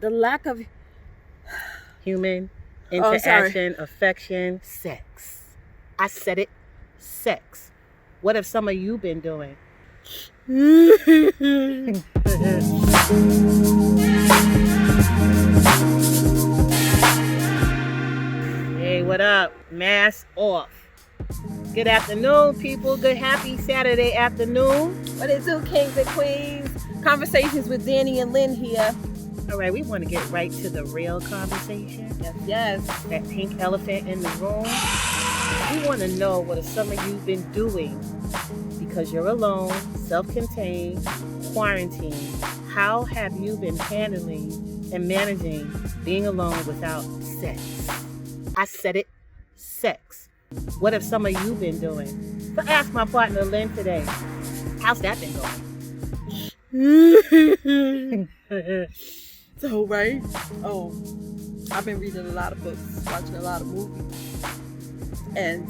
The lack of human interaction, affection, sex. I said it, sex. What have some of you been doing? Hey, what up? Mask off. Good afternoon, people. Good happy Saturday afternoon. What it do, kings and queens? Conversations with Danny and Lynn here. All right, we want to get right to the real conversation. Yes. That pink elephant in the room. We want to know what some of you been doing because you're alone, self-contained, quarantined. How have you been handling and managing being alone without sex? I said it, sex. What have some of you been doing? So ask my partner Lynn today. How's that been going? So, right? Oh, I've been reading a lot of books, watching a lot of movies, and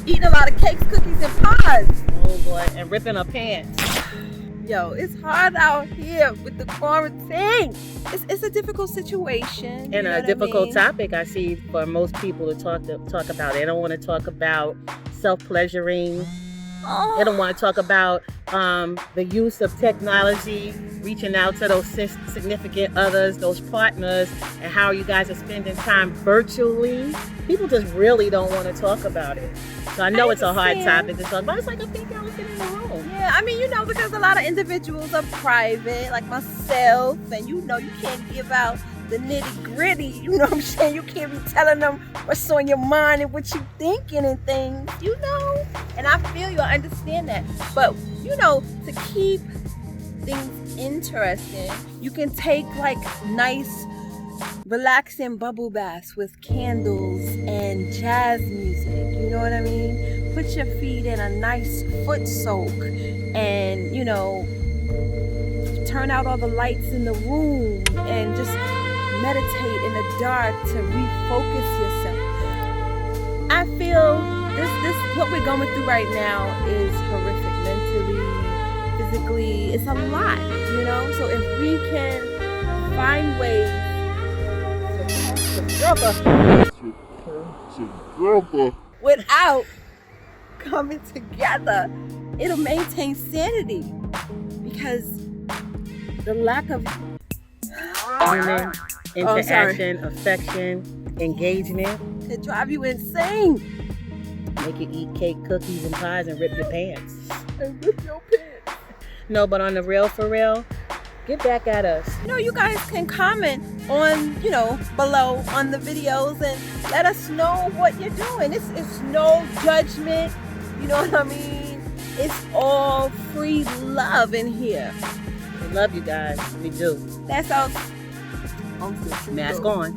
eating a lot of cakes, cookies, and pies. Oh boy, and ripping her pants. Yo, it's hard out here with the quarantine. It's a difficult situation. And a difficult topic I see for most people to talk about. They don't want to talk about self-pleasuring. They don't want to talk about the use of technology, reaching out to those significant others, those partners, and how you guys are spending time virtually. People just really don't want to talk about it. So I know it's a hard topic to talk about. It's like a pink elephant in the room. Yeah, I mean, because a lot of individuals are private, like myself, and you can't give out the nitty gritty, you know what I'm saying? You can't be telling them what's on your mind and what you thinking and things, And I feel you, I understand that. But, to keep things interesting, you can take like nice, relaxing bubble baths with candles and jazz music, you know what I mean? Put your feet in a nice foot soak and, turn out all the lights in the room and just meditate in the dark to refocus yourself. I feel this what we're going through right now is horrific mentally, physically. It's a lot, So if we can find ways to come together without coming together, it'll maintain sanity because the lack of human interaction, affection, engagement could drive you insane. Make you eat cake, cookies, and pies and rip your pants. And rip your pants. No, but on the real, for real, get back at us. You guys can comment on, below on the videos and let us know what you're doing. It's no judgment. You know what I mean? It's all free love in here. We love you guys. We do. That's all. Mask on.